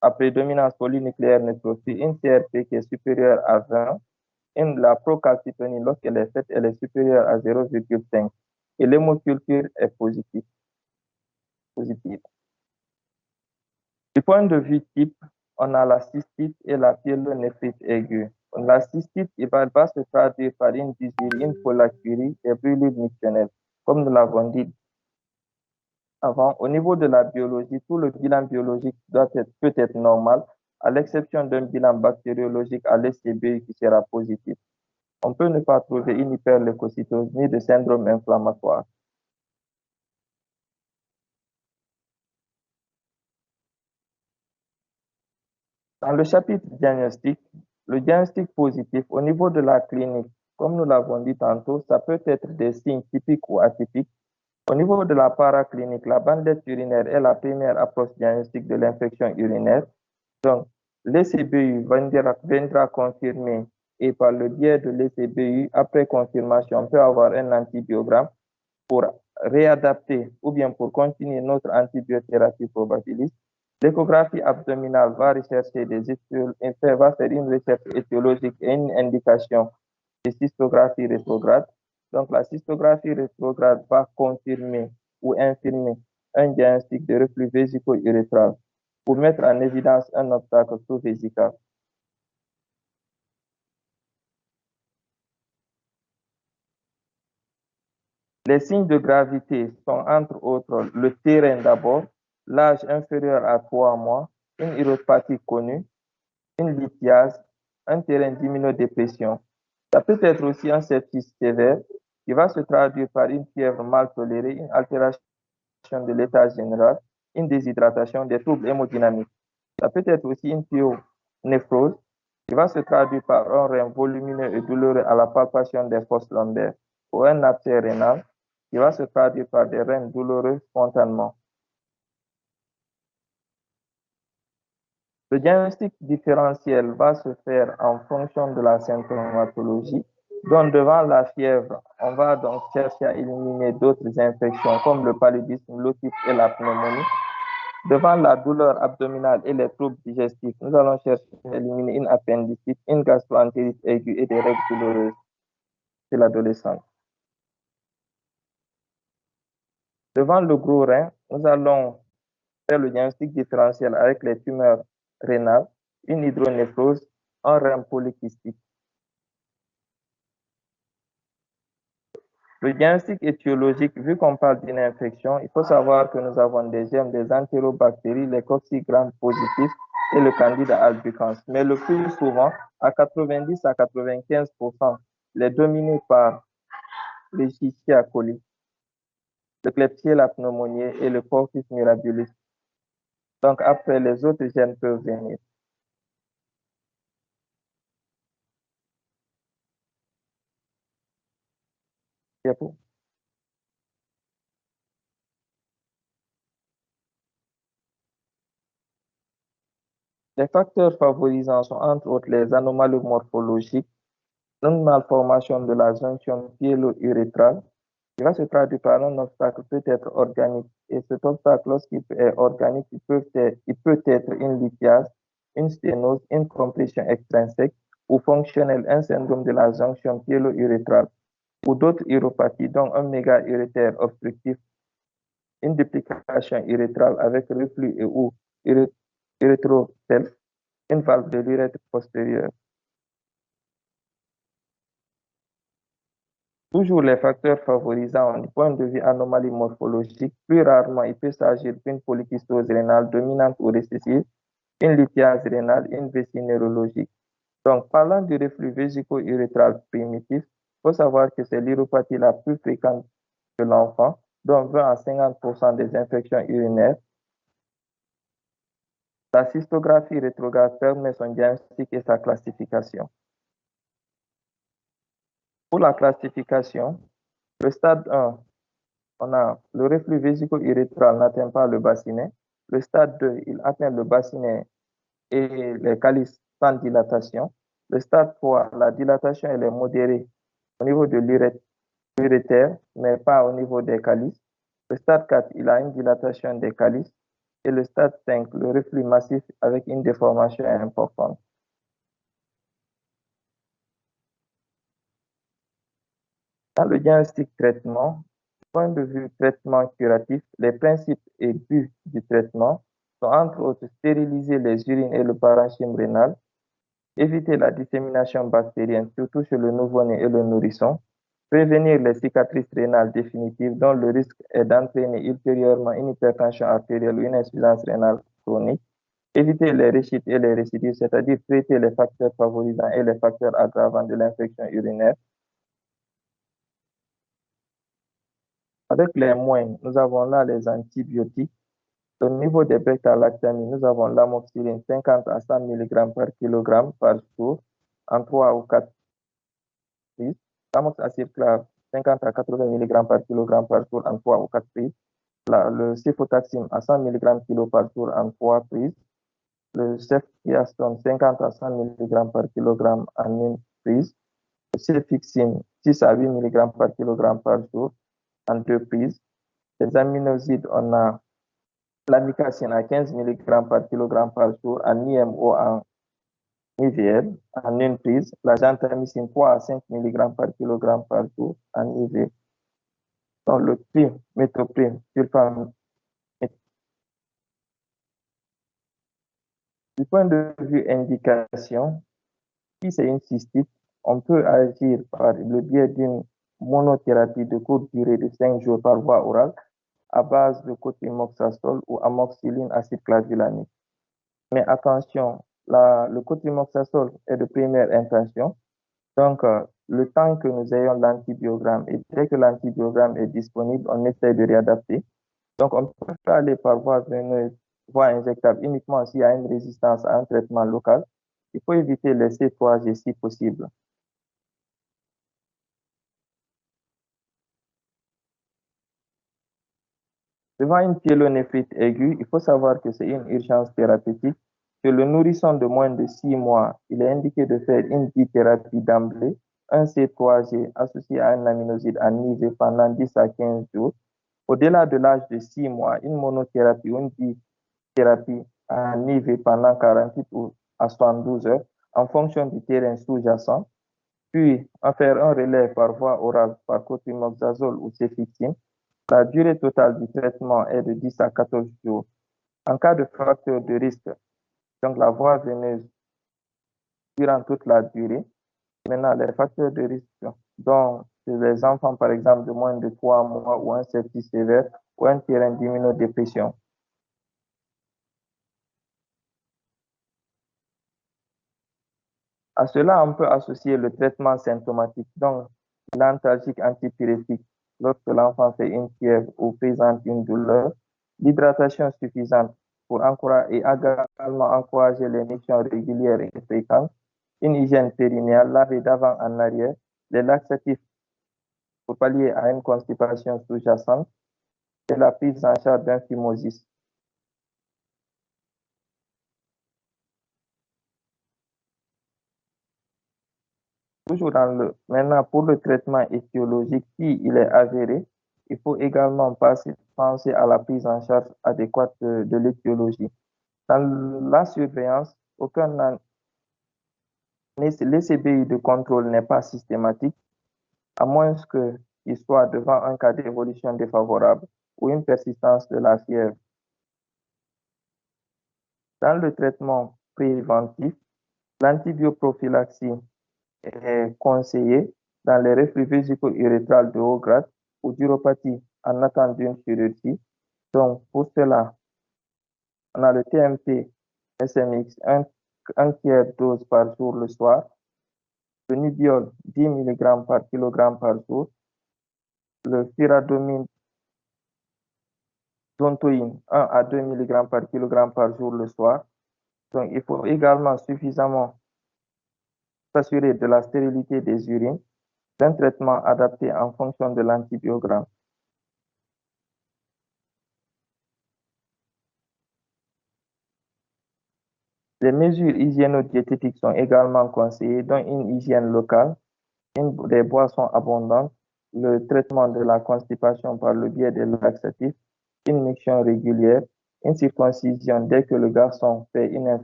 à prédominance polynucléaire neutrophile, une CRP qui est supérieure à 20, la procalcitonie, lorsqu'elle est faite, elle est supérieure à 0,5 et l'hémoculture est positive. Du point de vue type, on a la cystite et la pyélonéphrite aiguë. La cystite va se traduire par une dysurie, une polacurie et brûlure mictionnelle, comme nous l'avons dit avant. Au niveau de la biologie, tout le bilan biologique peut être normal, à l'exception d'un bilan bactériologique à l'SCBI qui sera positif. On peut ne pas trouver une hyperleucocytose ni de syndrome inflammatoire. Dans le chapitre diagnostic, le diagnostic positif au niveau de la clinique, comme nous l'avons dit tantôt, ça peut être des signes typiques ou atypiques. Au niveau de la paraclinique, la bandette urinaire est la première approche diagnostique de l'infection urinaire. Donc, l'ECBU viendra confirmer et par le biais de l'ECBU, après confirmation, on peut avoir un antibiogramme pour réadapter ou bien pour continuer notre antibiothérapie probabiliste. L'échographie abdominale va rechercher va faire une recherche étiologique et une indication de cystographie rétrograde. Donc, la cystographie rétrograde va confirmer ou infirmer un diagnostic de reflux vésico-urétral pour mettre en évidence un obstacle sous-vésical. Les signes de gravité sont entre autres le terrain d'abord, l'âge inférieur à 3 mois, une uréopathie connue, une lithiase, un terrain d'immunodépression. Ça peut être aussi un sepsis sévère qui va se traduire par une fièvre mal tolérée, une altération de l'état général, une déshydratation, des troubles hémodynamiques. Ça peut être aussi une pyonéphrose qui va se traduire par un rein volumineux et douloureux à la palpation des fosses lombaires ou un abcès rénal qui va se traduire par des reins douloureux spontanément. Le diagnostic différentiel va se faire en fonction de la symptomatologie. Donc, devant la fièvre, on va donc chercher à éliminer d'autres infections comme le paludisme, l'otite et la pneumonie. Devant la douleur abdominale et les troubles digestifs, nous allons chercher à éliminer une appendicite, une gastroentérite aiguë et des règles douloureuses chez l'adolescent. Devant le gros rein, nous allons faire le diagnostic différentiel avec les tumeurs rénales, une hydronéphrose, un rein polykystique. Le diagnostic étiologique, vu qu'on parle d'une infection, il faut savoir que nous avons des germes, des entérobactéries, les cocci-gram positifs et le candida albicans. Mais le plus souvent, à 90 à 95%, les dominés par les Escherichia coli, le Klebsiella pneumoniae et le Porphyris mirabilis. Donc après, les autres gènes peuvent venir. Les facteurs favorisants sont entre autres les anomalies morphologiques, une malformation de la jonction pyélo-urétrale, qui va se traduire par un obstacle peut-être organique. Et cet obstacle, lorsqu'il est organique, il peut être une lithiase, une sténose, une compression extrinsèque ou fonctionnelle, un syndrome de la jonction pyélo-urétrale ou d'autres uropathies, dont un méga-urétère obstructif, une duplication urétrale avec reflux et ou urétropelle, une valve de l'urètre postérieure. Toujours les facteurs favorisants du point de vue anomalie morphologique, plus rarement il peut s'agir d'une polykystose rénale dominante ou récessive, une lithiase rénale, une vessie neurologique. Donc, parlant du reflux vésico-urétral primitif, il faut savoir que c'est l'uropathie la plus fréquente de l'enfant, dont 20 à 50% des infections urinaires. La cystographie rétrograde permet son diagnostic et sa classification. Pour la classification, le stade 1, on a le reflux vésico-urétral n'atteint pas le bassinet. Le stade 2, il atteint le bassinet et les calices sans dilatation. Le stade 3, la dilatation elle est modérée au niveau de l'urétère, mais pas au niveau des calices. Le stade 4, il a une dilatation des calices. Et le stade 5, le reflux massif avec une déformation importante. Dans le diagnostic traitement, du point de vue traitement curatif, les principes et buts du traitement sont entre autres stériliser les urines et le parenchyme rénal, éviter la dissémination bactérienne, surtout chez le nouveau-né et le nourrisson, prévenir les cicatrices rénales définitives dont le risque est d'entraîner ultérieurement une hypertension artérielle ou une insuffisance rénale chronique, éviter les rechutes et les récidives, c'est-à-dire traiter les facteurs favorisants et les facteurs aggravants de l'infection urinaire. Avec les moyens, nous avons là les antibiotiques. Au niveau des bêta-lactamines, nous avons l'amoxicilline 50 à 100 mg par kg par jour en 3 ou 4 prises. L'amoxicillin 50 à 80 mg par kg par jour en 3 ou 4 prises. Le cefotaxime à 100 mg kg par jour en 3 prises. Le ceftriaxone 50 à 100 mg par kg en une prise. Le cefixime 6 à 8 mg par kg par jour en 2 prises. Les aminosides, on a l'amicacine à 15 mg par kg par jour en IMO en IVL en une prise. La gentamicine 3 à 5 mg par kg par jour en IV. Donc le trimethoprim sulfamide. Du point de vue indication, si c'est une cystite, on peut agir par le biais d'une monothérapie de courte durée de 5 jours par voie orale à base de cotrimoxazole ou amoxicilline acide clavulanique. Mais attention, le cotrimoxazole est de première intention. Donc, le temps que nous ayons l'antibiogramme et dès que l'antibiogramme est disponible, on essaie de réadapter. Donc, on peut aller par voie veineuse, voie injectable uniquement s'il y a une résistance à un traitement local. Il faut éviter les C3G si possible. Devant une pyélonéphrite aiguë, il faut savoir que c'est une urgence thérapeutique. Chez le nourrisson de moins de 6 mois, il est indiqué de faire une bithérapie d'emblée, un C3G associé à un aminoside en IV pendant 10 à 15 jours. Au-delà de l'âge de 6 mois, une monothérapie ou une bithérapie en IV pendant 48 ou à 72 heures en fonction du terrain sous-jacent. Puis, en faire un relais par voie orale par cotrimoxazole ou cefixime. La durée totale du traitement est de 10 à 14 jours. En cas de facteur de risque, donc la voie veineuse durant toute la durée. Maintenant, les facteurs de risque, dont les enfants, par exemple, de moins de 3 mois ou un sepsis sévère ou un terrain d'immunodépression. À cela, on peut associer le traitement symptomatique, donc l'antalgique antipyrétique, lorsque l'enfant fait une fièvre ou présente une douleur, l'hydratation suffisante pour encourager et également encourager les missions régulières et fréquentes, une hygiène périnéale lavée d'avant en arrière, les laxatifs pour pallier à une constipation sous-jacente et la prise en charge d'un phimosis. Toujours maintenant, pour le traitement étiologique, s'il est avéré, il faut également penser à la prise en charge adéquate de l'étiologie. Dans la surveillance, l'ECBI de contrôle n'est pas systématique, à moins qu'il soit devant un cas d'évolution défavorable ou une persistance de la fièvre. Dans le traitement préventif, l'antibioprophylaxie est conseillée dans les reflux vésico-urétral de haut grade ou d'uropathie en attente d'une chirurgie. Donc, pour cela, on a le TMP SMX, un tiers dose par jour le soir, le Nidiol, 10 mg par kg par jour, le Pyradomine Zontoïne, 1 à 2 mg par kg par jour le soir. Donc, il faut également suffisamment s'assurer de la stérilité des urines, d'un traitement adapté en fonction de l'antibiogramme. Les mesures hygiéno-diététiques sont également conseillées, dont une hygiène locale, des boissons abondantes, le traitement de la constipation par le biais des laxatifs, une miction régulière, une circoncision dès que le garçon fait une infection